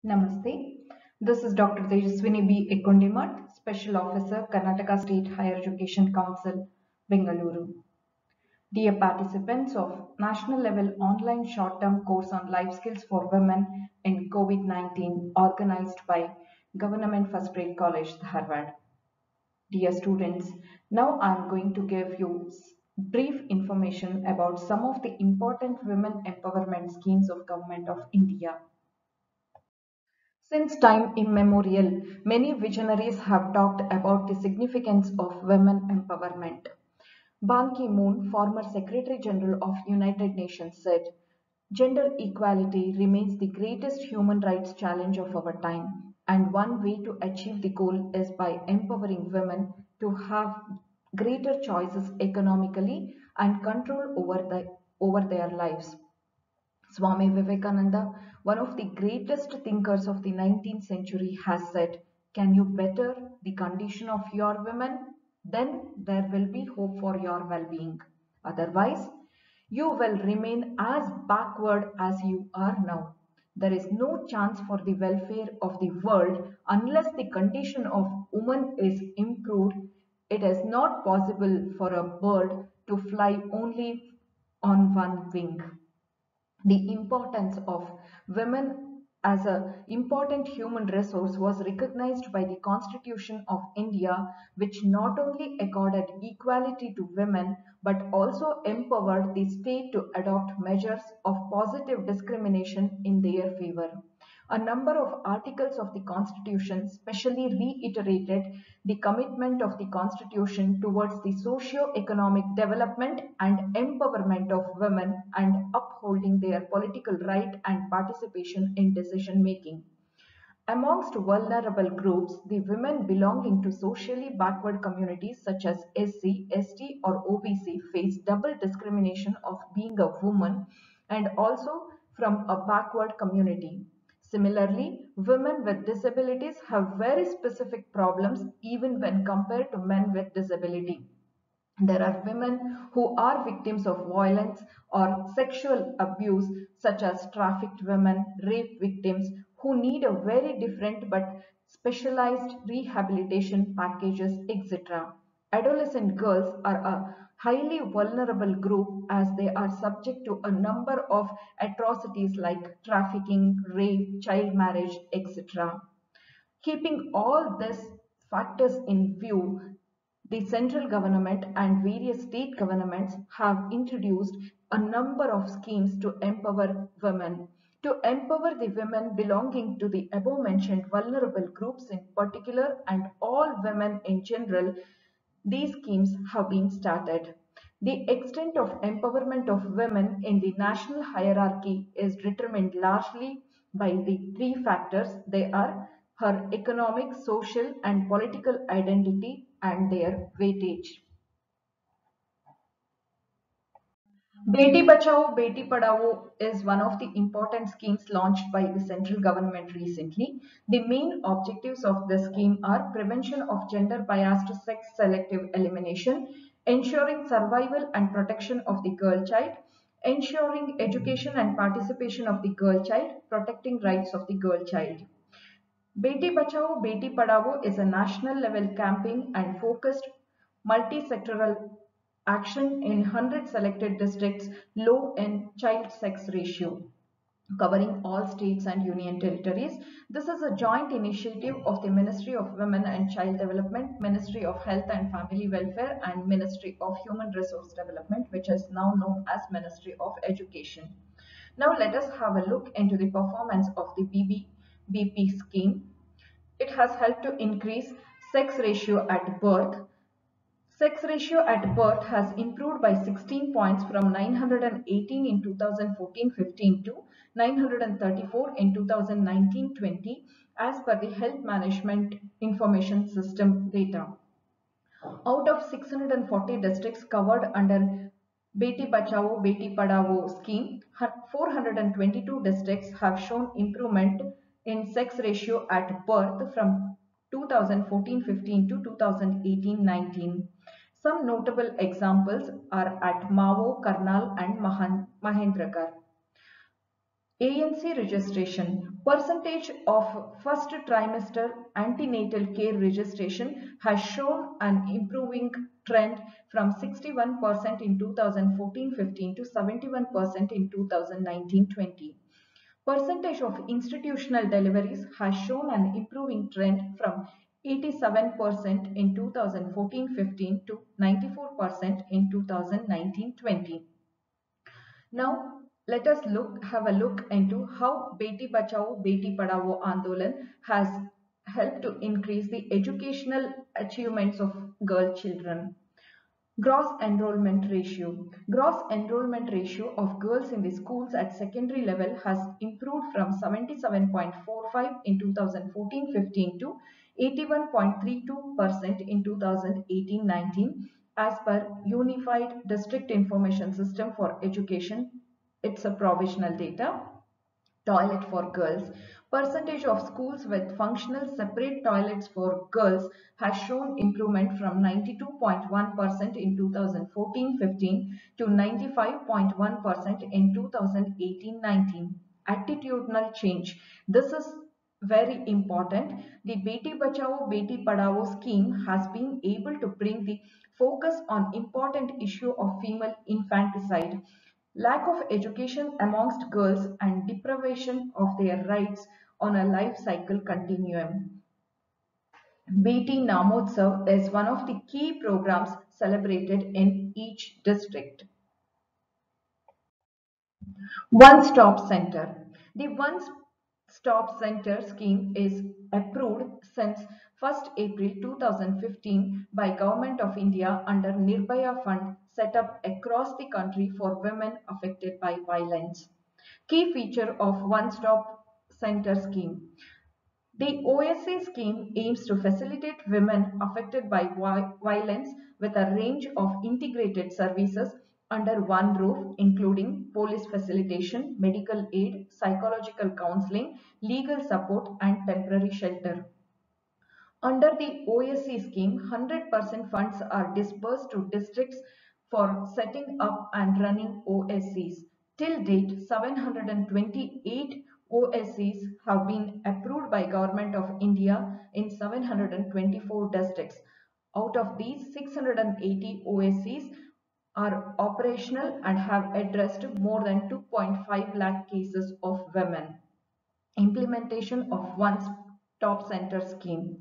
Namaste. This is Dr. Tejaswini B. Ekondimat, Special Officer, Karnataka State Higher Education Council, Bengaluru. Dear participants of National Level Online Short-Term Course on Life Skills for Women in COVID-19 organized by Government First Grade College, Harvard. Dear students, now I am going to give you brief information about some of the important women empowerment schemes of Government of India. Since time immemorial, many visionaries have talked about the significance of women empowerment. Ban Ki-moon, former Secretary General of United Nations, said, "Gender equality remains the greatest human rights challenge of our time, and one way to achieve the goal is by empowering women to have greater choices economically and control over their lives." Swami Vivekananda, one of the greatest thinkers of the 19th century, has said, "Can you better the condition of your women? Then there will be hope for your well-being. Otherwise, you will remain as backward as you are now. There is no chance for the welfare of the world unless the condition of woman is improved. It is not possible for a bird to fly only on one wing." The importance of women as an important human resource was recognized by the Constitution of India, which not only accorded equality to women but also empowered the state to adopt measures of positive discrimination in their favor. A number of articles of the Constitution specially reiterated the commitment of the Constitution towards the socio-economic development and empowerment of women and upholding their political right and participation in decision making. Amongst vulnerable groups, the women belonging to socially backward communities such as SC, ST, or OBC face double discrimination of being a woman and also from a backward community. Similarly, women with disabilities have very specific problems even when compared to men with disability. There are women who are victims of violence or sexual abuse, such as trafficked women, rape victims, who need a very different but specialized rehabilitation packages, etc. Adolescent girls are a highly vulnerable group as they are subject to a number of atrocities like trafficking, rape, child marriage, etc. Keeping all these factors in view, the central government and various state governments have introduced a number of schemes to empower women. To empower the women belonging to the above mentioned vulnerable groups in particular and all women in general, these schemes have been started. The extent of empowerment of women in the national hierarchy is determined largely by the three factors. They are her economic, social, and political identity and their weightage. Beti Bachao, Beti Padhao is one of the important schemes launched by the central government recently. The main objectives of the scheme are prevention of gender-biased sex selective elimination, ensuring survival and protection of the girl child, ensuring education and participation of the girl child, protecting rights of the girl child. Beti Bachao, Beti Padhao is a national level campaign and focused multi-sectoral action in 100 selected districts low in child sex ratio covering all states and union territories. This is a joint initiative of the Ministry of Women and Child Development, Ministry of Health and Family Welfare, and Ministry of Human Resource Development, which is now known as Ministry of Education. Now let us have a look into the performance of the BBBP scheme. It has helped to increase sex ratio at birth. Sex ratio at birth has improved by 16 points from 918 in 2014-15 to 934 in 2019-20 as per the Health Management Information System data. Out of 640 districts covered under Beti Bachao, Beti Padhao scheme, 422 districts have shown improvement in sex ratio at birth from 2014-15 to 2018-19. Some notable examples are at Mavo, Karnal and Mahendragarh. ANC registration. Percentage of first trimester antenatal care registration has shown an improving trend from 61% in 2014-15 to 71% in 2019-20. Percentage of institutional deliveries has shown an improving trend from 87% in 2014-15 to 94% in 2019-20. Now, let us have a look into how Beti Bachao, Beti Padhao Andolan has helped to increase the educational achievements of girl children. Gross enrollment ratio. Gross enrollment ratio of girls in the schools at secondary level has improved from 77.45 in 2014-15 to 81.32% in 2018-19 as per Unified District Information System for Education. It's a provisional data. Toilet for girls. Percentage of schools with functional separate toilets for girls has shown improvement from 92.1% in 2014-15 to 95.1% in 2018-19. Attitudinal change. This is very important. The Beti Bachao Beti Padhao scheme has been able to bring the focus on important issue of female infanticide, lack of education amongst girls and deprivation of their rights on a life cycle continuum. Beti Namotsav is one of the key programs celebrated in each district. One-Stop Center. The One-Stop Center scheme is approved since 1st April 2015 by Government of India under Nirbhaya Fund set up across the country for women affected by violence. Key feature of One-Stop Center scheme. The OSC scheme aims to facilitate women affected by violence with a range of integrated services under one roof, including police facilitation, medical aid, psychological counseling, legal support, and temporary shelter. Under the OSC scheme, 100% funds are disbursed to districts for setting up and running OSCs. Till date, 728 OSCs have been approved by Government of India in 724 districts. Out of these, 680 OSCs are operational and have addressed more than 2.5 lakh cases of women. Implementation of One-Stop Center scheme.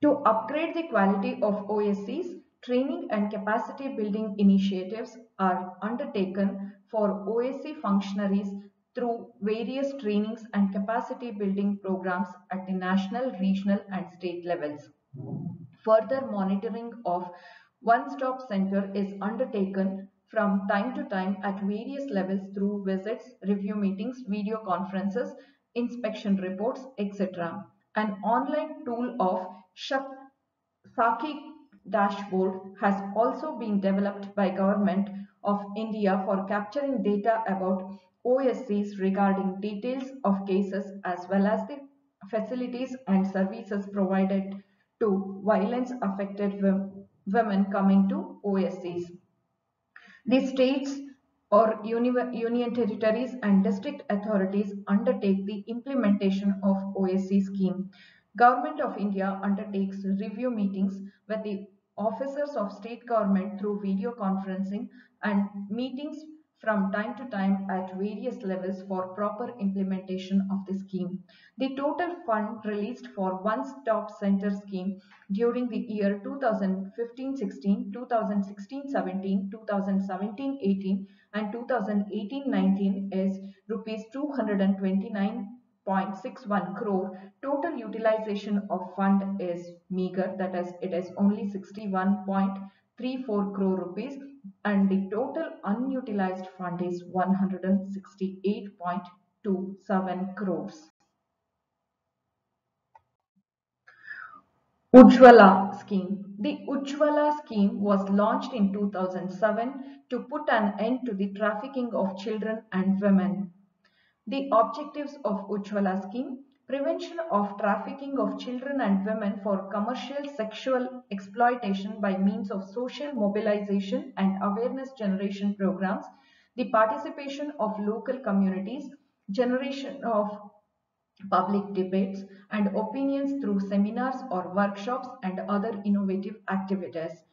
To upgrade the quality of OSCs, training and capacity building initiatives are undertaken for OSC functionaries through various trainings and capacity building programs at the national, regional, and state levels. Further monitoring of One-Stop Center is undertaken from time to time at various levels through visits, review meetings, video conferences, inspection reports, etc. An online tool of Saki dashboard has also been developed by Government of India for capturing data about OSCs regarding details of cases as well as the facilities and services provided to violence affected women coming to OSCs. The states or union territories and district authorities undertake the implementation of OSC scheme. Government of India undertakes review meetings with the officers of state government through video conferencing and meetings from time to time at various levels for proper implementation of the scheme. The total fund released for One-Stop Center scheme during the year 2015-16, 2016-17, 2017-18 and 2018-19 is rupees 229.61 crore. Total utilization of fund is meager, that is, it is only 61.34 crore rupees, and the total unutilized fund is 168.27 crores. Ujjwala scheme. The Ujjwala scheme was launched in 2007 to put an end to the trafficking of children and women. The objectives of Ujjwala scheme: prevention of trafficking of children and women for commercial sexual exploitation by means of social mobilization and awareness generation programs, the participation of local communities, generation of public debates and opinions through seminars or workshops and other innovative activities,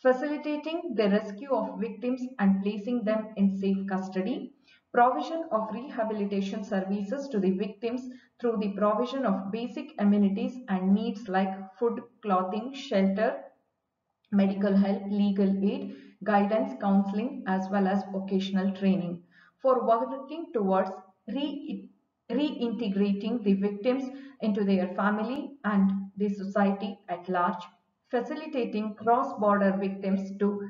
facilitating the rescue of victims and placing them in safe custody, provision of rehabilitation services to the victims through the provision of basic amenities and needs like food, clothing, shelter, medical help, legal aid, guidance, counseling, as well as vocational training. For working towards reintegrating the victims into their family and the society at large, facilitating cross-border victims to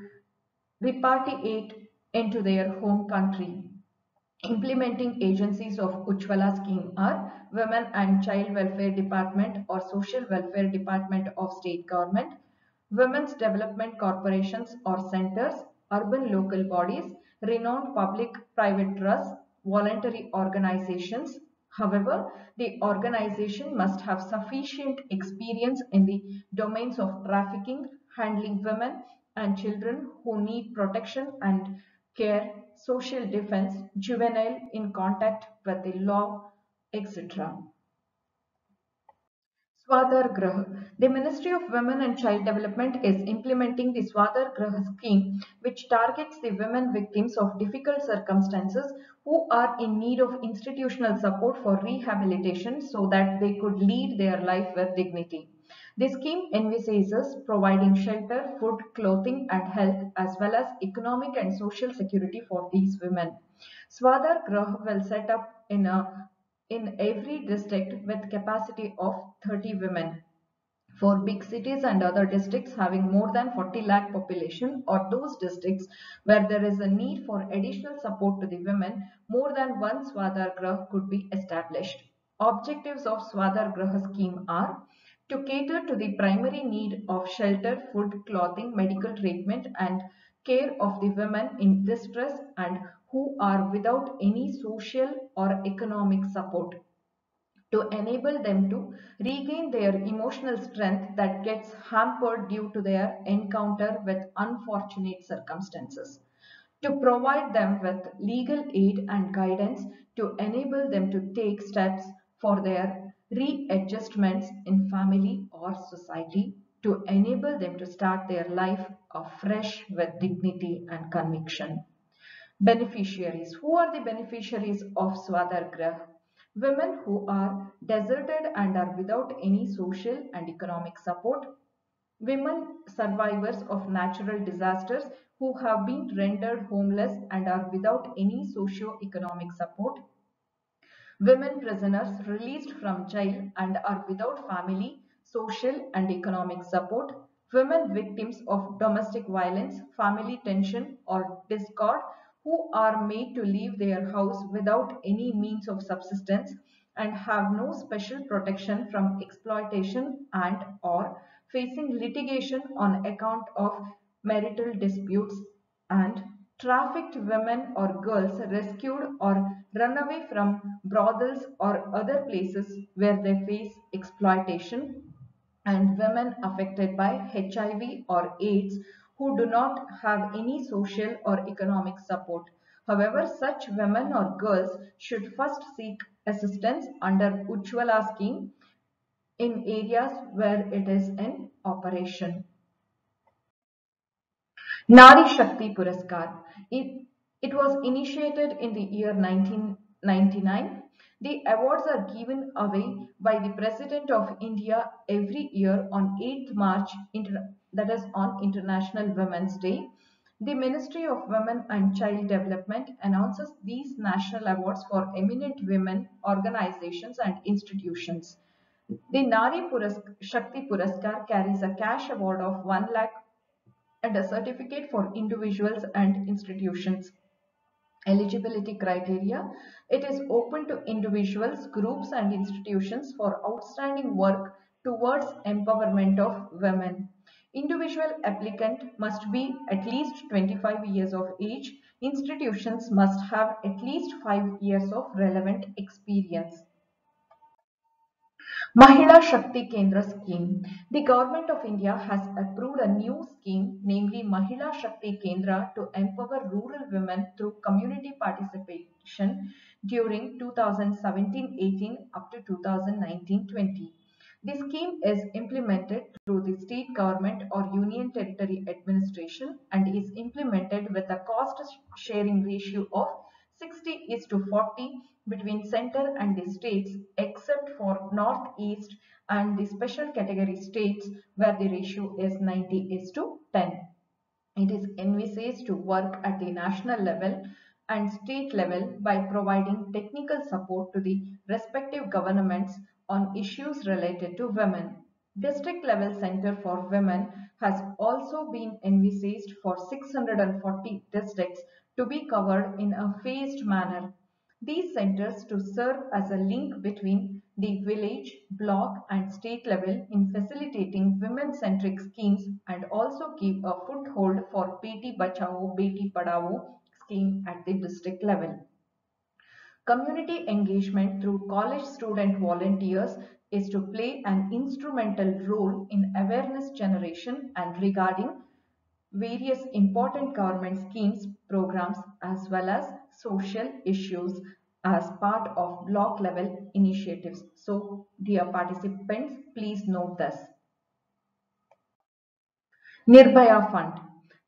repatriate into their home country. Implementing agencies of Ujjwala scheme are Women and Child Welfare Department or Social Welfare Department of State Government, Women's Development Corporations or centers, urban local bodies, renowned public-private trusts, voluntary organizations. However, the organization must have sufficient experience in the domains of trafficking, handling women and children who need protection and care, social defense, juvenile in contact with the law, etc. Swadhar Grah. The Ministry of Women and Child Development is implementing the Swadhar Grah scheme, which targets the women victims of difficult circumstances who are in need of institutional support for rehabilitation so that they could lead their life with dignity. The scheme envisages providing shelter, food, clothing, and health, as well as economic and social security for these women. Swadhar Grah will set up in every district with capacity of 30 women. For big cities and other districts having more than 40 lakh population or those districts where there is a need for additional support to the women, more than one Swadhar Grah could be established. Objectives of Swadhar Grah scheme are to cater to the primary need of shelter, food, clothing, medical treatment and care of the women in distress and who are without any social or economic support, to enable them to regain their emotional strength that gets hampered due to their encounter with unfortunate circumstances, to provide them with legal aid and guidance to enable them to take steps for their readjustments in family or society, to enable them to start their life afresh with dignity and conviction. Beneficiaries. Who are the beneficiaries of Swadhar Grah? Women who are deserted and are without any social and economic support. Women survivors of natural disasters who have been rendered homeless and are without any socio-economic support. Women prisoners released from jail and are without family, social and economic support. Women victims of domestic violence, family tension or discord who are made to leave their house without any means of subsistence and have no special protection from exploitation and or facing litigation on account of marital disputes, and trafficked women or girls rescued or run away from brothels or other places where they face exploitation, and women affected by HIV or AIDS who do not have any social or economic support. However, such women or girls should first seek assistance under Ujjwala scheme in areas where it is in operation. Nari Shakti Puraskar. It was initiated in the year 1999. The awards are given away by the President of India every year on 8th March, that is on International Women's Day. The Ministry of Women and Child Development announces these national awards for eminent women, organizations and institutions. The Shakti Puraskar carries a cash award of 1 lakh and a certificate for individuals and institutions. Eligibility criteria. It is open to individuals, groups and institutions for outstanding work towards empowerment of women. Individual applicant must be at least 25 years of age. Institutions must have at least 5 years of relevant experience. Mahila Shakti Kendra scheme. The government of India has approved a new scheme, namely Mahila Shakti Kendra, to empower rural women through community participation during 2017-18 up to 2019-20. The scheme is implemented through the state government or union territory administration and is implemented with a cost sharing ratio of 60 is to 40 between center and the states, except for northeast and the special category states where the ratio is 90 is to 10. It is envisaged to work at the national level and state level by providing technical support to the respective governments on issues related to women. District level center for women has also been envisaged for 640 districts to be covered in a phased manner. These centers to serve as a link between the village, block and state level in facilitating women-centric schemes and also give a foothold for Beti Bachao Beti Padhao scheme at the district level. Community engagement through college student volunteers is to play an instrumental role in awareness generation and regarding various important government schemes, programs, as well as social issues as part of block level initiatives. So, dear participants, please note this. Nirbhaya Fund.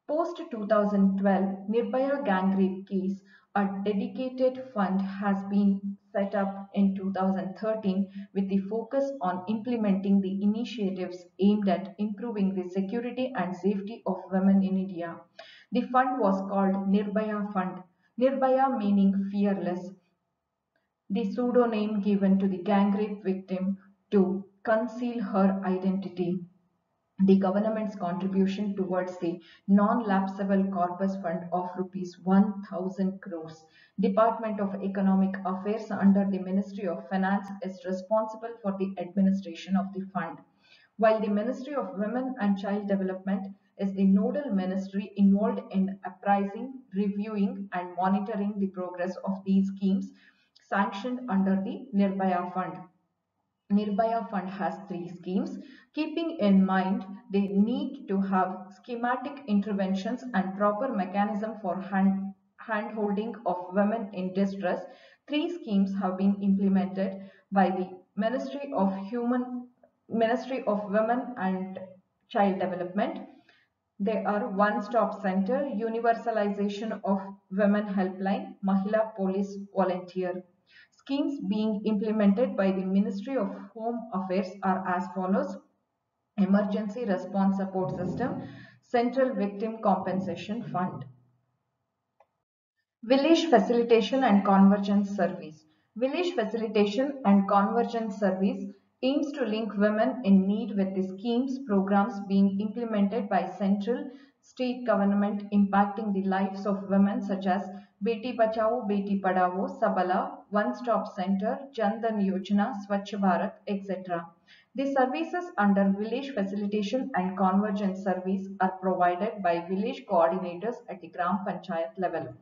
Post 2012 Nirbhaya gang rape case, a dedicated fund has been set up in 2013 with the focus on implementing the initiatives aimed at improving the security and safety of women in India. The fund was called Nirbhaya Fund. Nirbhaya meaning fearless, the pseudonym given to the gang rape victim to conceal her identity. The government's contribution towards the non-lapsable corpus fund of rupees 1,000 crores. Department of Economic Affairs under the Ministry of Finance is responsible for the administration of the fund, while the Ministry of Women and Child Development is the nodal ministry involved in appraising, reviewing and monitoring the progress of these schemes sanctioned under the Nirbhaya Fund. Nirbhaya Fund has three schemes, keeping in mind the need to have schematic interventions and proper mechanism for hand-holding of women in distress. Three schemes have been implemented by the Ministry of Women and Child Development. They are one-stop center, universalization of women helpline, Mahila Police Volunteer. Schemes being implemented by the Ministry of Home Affairs are as follows: Emergency Response Support System, Central Victim Compensation Fund. Village Facilitation and Convergence Service. Village Facilitation and Convergence Service aims to link women in need with the schemes, programs being implemented by central, state government impacting the lives of women such as Beti Bachao, Beti Padhao, Sabala, One Stop Center, Jan Dhan Yojana, Swachh Bharat, etc. The services under Village Facilitation and Convergence Service are provided by village coordinators at the Gram Panchayat level.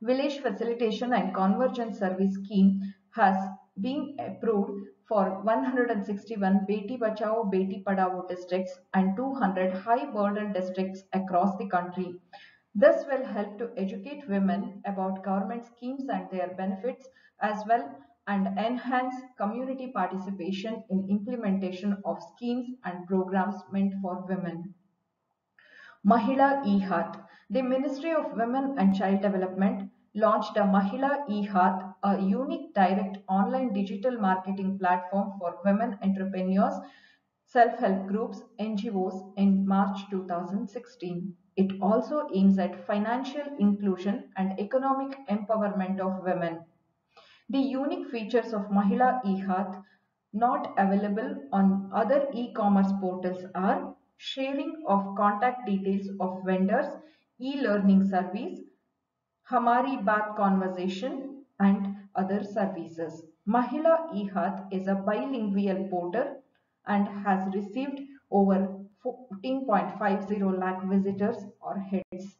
Village Facilitation and Convergence Service Scheme has been approved for 161 Beti Bachao Beti Padhao districts and 200 high burden districts across the country. This will help to educate women about government schemes and their benefits as well and enhance community participation in implementation of schemes and programs meant for women. Mahila eHath. The Ministry of Women and Child Development launched a Mahila eHath, a unique direct online digital marketing platform for women entrepreneurs, self-help groups, NGOs in March 2016. It also aims at financial inclusion and economic empowerment of women. The unique features of Mahila eHath not available on other e-commerce portals are sharing of contact details of vendors, e-learning service, Hamari Baat conversation, and other services. Mahila eHath is a bilingual portal and has received over 14.50 lakh visitors or hits.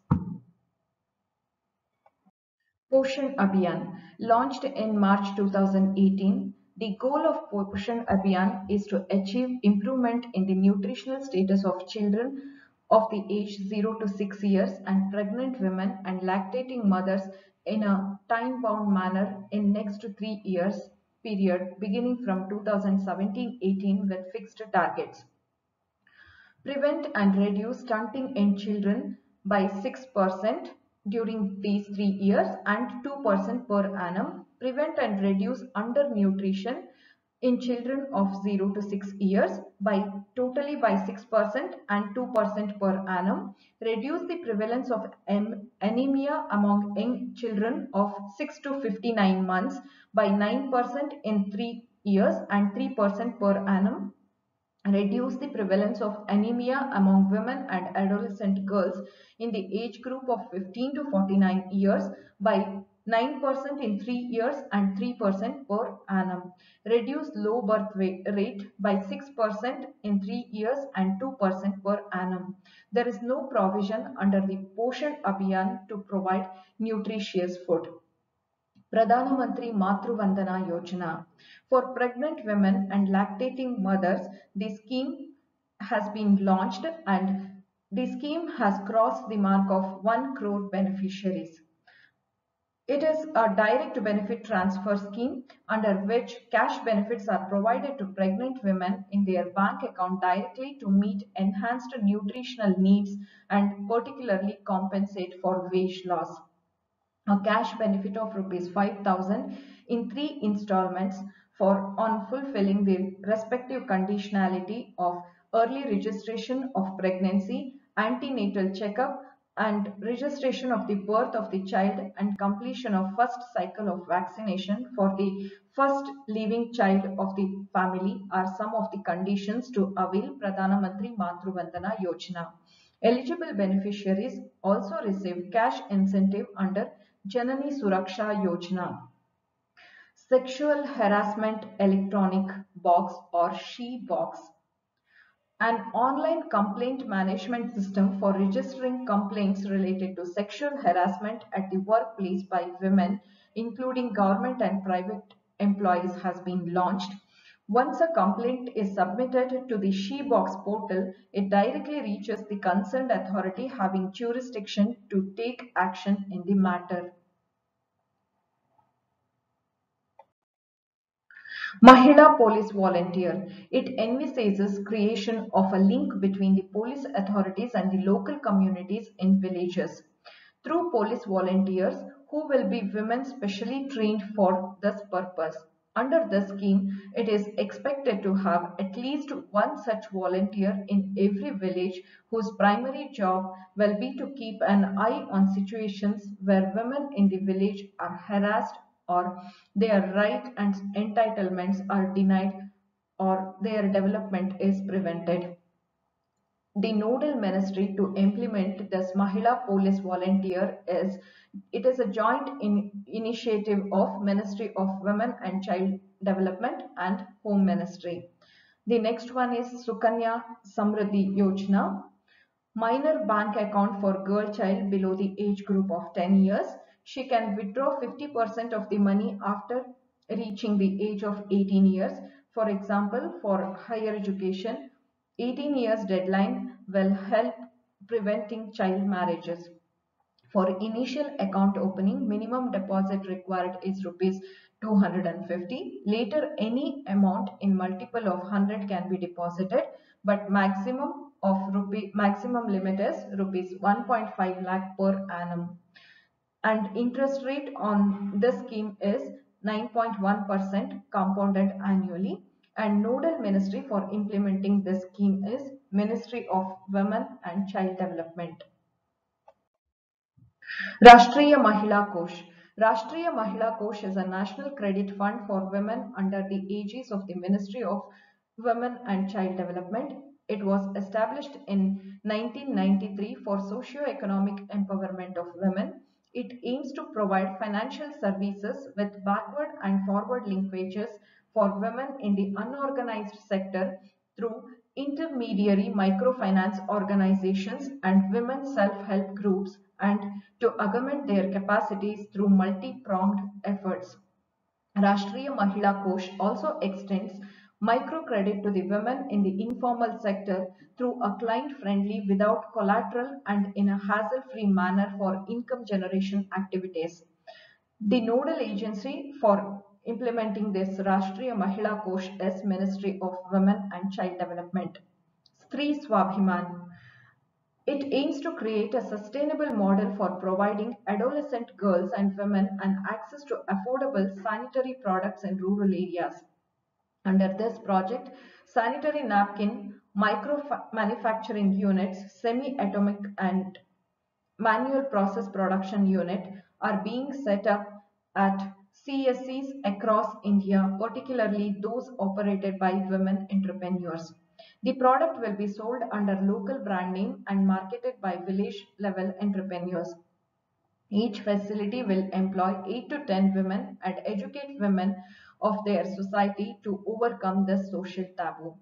Poshan Abhiyan, launched in March 2018, The goal of Poshan Abhiyan is to achieve improvement in the nutritional status of children of the age 0 to 6 years and pregnant women and lactating mothers in a time-bound manner in next to 3 years period beginning from 2017-18 with fixed targets. Prevent and reduce stunting in children by 6% during these 3 years and 2% per annum. Prevent and reduce undernutrition in children of 0 to 6 years by totally by 6% and 2% per annum. Reduce the prevalence of anemia among young children of 6 to 59 months by 9% in 3 years and 3% per annum. Reduce the prevalence of anemia among women and adolescent girls in the age group of 15 to 49 years by 9% in 3 years and 3% per annum. Reduce low birth rate by 6% in 3 years and 2% per annum. There is no provision under the Poshan Abhiyan to provide nutritious food. Pradhana Mantri Matru Vandana Yojana. For pregnant women and lactating mothers, the scheme has been launched and the scheme has crossed the mark of 1 crore beneficiaries. It is a direct benefit transfer scheme under which cash benefits are provided to pregnant women in their bank account directly to meet enhanced nutritional needs and particularly compensate for wage loss. A cash benefit of rupees 5,000 in 3 installments for on fulfilling the respective conditionality of early registration of pregnancy, antenatal checkup, and registration of the birth of the child and completion of first cycle of vaccination for the first living child of the family are some of the conditions to avail Pradhana Mantri Matru Vandana Yojana. Eligible beneficiaries also receive cash incentive under Janani Suraksha Yojana. Sexual Harassment Electronic Box or SHE Box. An online complaint management system for registering complaints related to sexual harassment at the workplace by women, including government and private employees, has been launched. Once a complaint is submitted to the SHE-Box portal, it directly reaches the concerned authority having jurisdiction to take action in the matter. Mahila Police Volunteer. It envisages creation of a link between the police authorities and the local communities in villages through police volunteers who will be women specially trained for this purpose. Under the scheme, it is expected to have at least one such volunteer in every village whose primary job will be to keep an eye on situations where women in the village are harassed or their rights and entitlements are denied or their development is prevented. The nodal ministry to implement this Mahila Police Volunteer is it is a joint initiative of Ministry of Women and Child Development and Home Ministry. The next one is Sukanya Samriddhi Yojana, minor bank account for girl child below the age group of 10 years. She can withdraw 50% of the money after reaching the age of 18 years. For example, for higher education, 18 years deadline will help preventing child marriages. For initial account opening, minimum deposit required is rupees 250. Later, any amount in multiple of 100 can be deposited, but maximum limit is rupees 1.5 lakh per annum. And interest rate on this scheme is 9.1% compounded annually. And nodal ministry for implementing this scheme is Ministry of Women and Child Development. Rashtriya Mahila Kosh. Rashtriya Mahila Kosh is a national credit fund for women under the aegis of the Ministry of Women and Child Development. It was established in 1993 for socio-economic empowerment of women. It aims to provide financial services with backward and forward linkages for women in the unorganized sector through intermediary microfinance organizations and women self-help groups and to augment their capacities through multi-pronged efforts. Rashtriya Mahila Kosh also extends microcredit to the women in the informal sector through a client-friendly, without collateral, and in a hassle-free manner for income generation activities. The nodal agency for implementing this Rashtriya Mahila Kosh is Ministry of Women and Child Development. Stree Swabhiman. It aims to create a sustainable model for providing adolescent girls and women an access to affordable sanitary products in rural areas. Under this project, sanitary napkin micro manufacturing units, semi-atomic and manual process production unit are being set up at CSCs across India, particularly those operated by women entrepreneurs. The product will be sold under local brand name and marketed by village level entrepreneurs. Each facility will employ 8 to 10 women and educate women of their society to overcome this social taboo.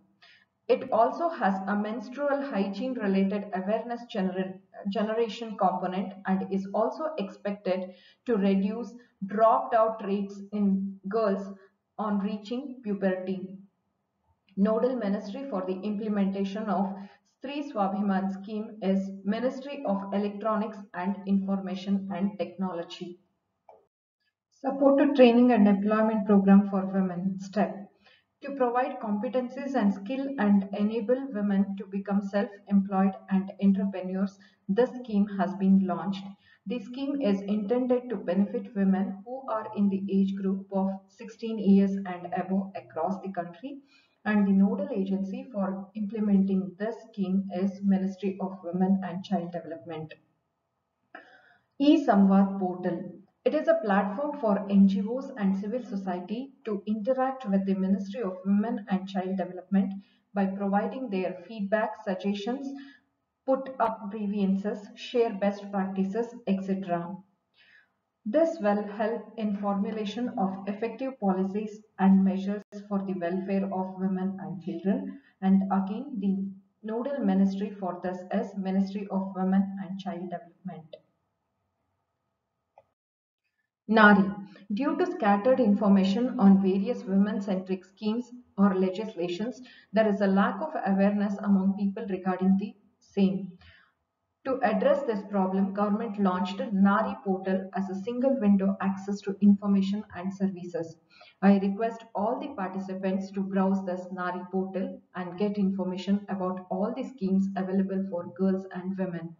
It also has a menstrual hygiene related awareness generation component and is also expected to reduce dropped out rates in girls on reaching puberty. Nodal ministry for the implementation of Stree Swabhiman scheme is Ministry of Electronics and Information and Technology. Support to training and employment program for women. STEP. To provide competencies and skill and enable women to become self-employed and entrepreneurs, this scheme has been launched. The scheme is intended to benefit women who are in the age group of 16 years and above across the country, and the nodal agency for implementing this scheme is Ministry of Women and Child Development. eSamvad portal. It is a platform for NGOs and civil society to interact with the Ministry of Women and Child Development by providing their feedback, suggestions, put up grievances, share best practices, etc. This will help in formulation of effective policies and measures for the welfare of women and children. And again, the nodal ministry for this is Ministry of Women and Child Development. Nari. Due to scattered information on various women-centric schemes or legislations, there is a lack of awareness among people regarding the same. To address this problem, government launched Nari portal as a single window access to information and services. I request all the participants to browse this Nari portal and get information about all the schemes available for girls and women.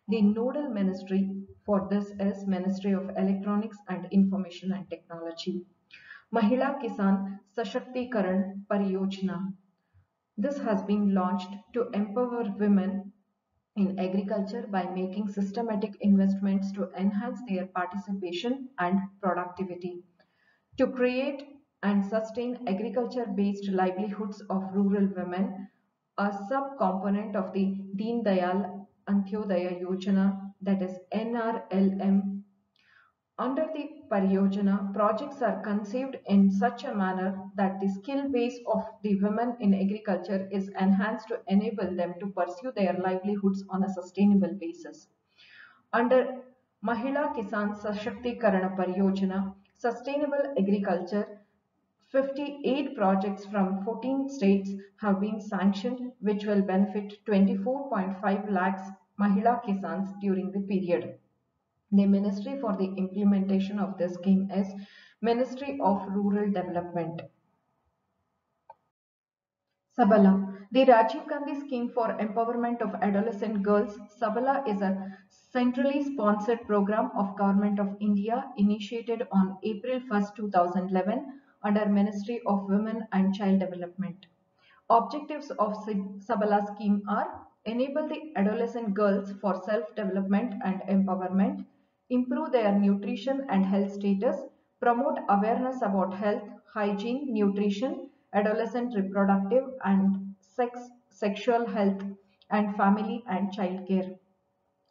The nodal ministry for this is Ministry of Electronics and Information and Technology. Mahila Kisan Sashakti-Karan Pariyojana. This has been launched to empower women in agriculture by making systematic investments to enhance their participation and productivity. To create and sustain agriculture-based livelihoods of rural women, a sub-component of the Deen Dayal Antyodaya Yojana, that is NRLM. Under the Pariyojana, projects are conceived in such a manner that the skill base of the women in agriculture is enhanced to enable them to pursue their livelihoods on a sustainable basis. Under Mahila Kisan Sashaktikarana Pariyojana, Sustainable Agriculture, 58 projects from 14 states have been sanctioned, which will benefit 24.5 lakhs Mahila Kisans during the period. The ministry for the implementation of this scheme is Ministry of Rural Development. Sabala. The Rajiv Gandhi Scheme for Empowerment of Adolescent Girls, Sabala, is a centrally sponsored program of Government of India initiated on April 1st, 2011 under Ministry of Women and Child Development. Objectives of Sabala scheme are enable the adolescent girls for self-development and empowerment, improve their nutrition and health status, promote awareness about health, hygiene, nutrition, adolescent reproductive and sexual health, and family and child care.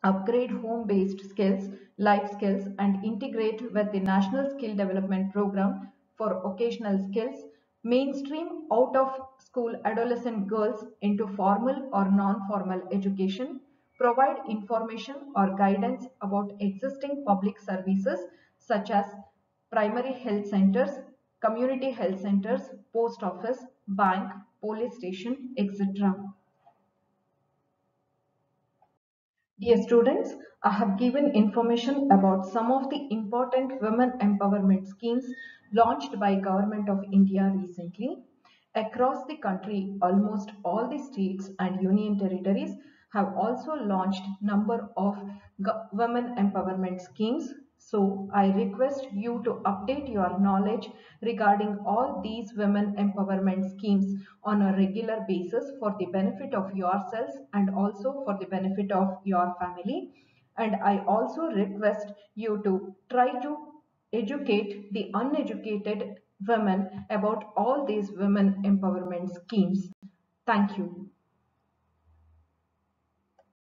Upgrade home-based skills, life skills, and integrate with the National Skill Development Program for occasional skills, mainstream out-of-school adolescent girls into formal or non-formal education, provide information or guidance about existing public services such as primary health centers, community health centers, post office, bank, police station, etc. Dear students, I have given information about some of the important women empowerment schemes launched by Government of India recently. Across the country, almost all the states and union territories have also launched number of women empowerment schemes. So I request you to update your knowledge regarding all these women empowerment schemes on a regular basis for the benefit of yourselves and also for the benefit of your family. And I also request you to try to educate the uneducated women about all these women empowerment schemes. Thank you.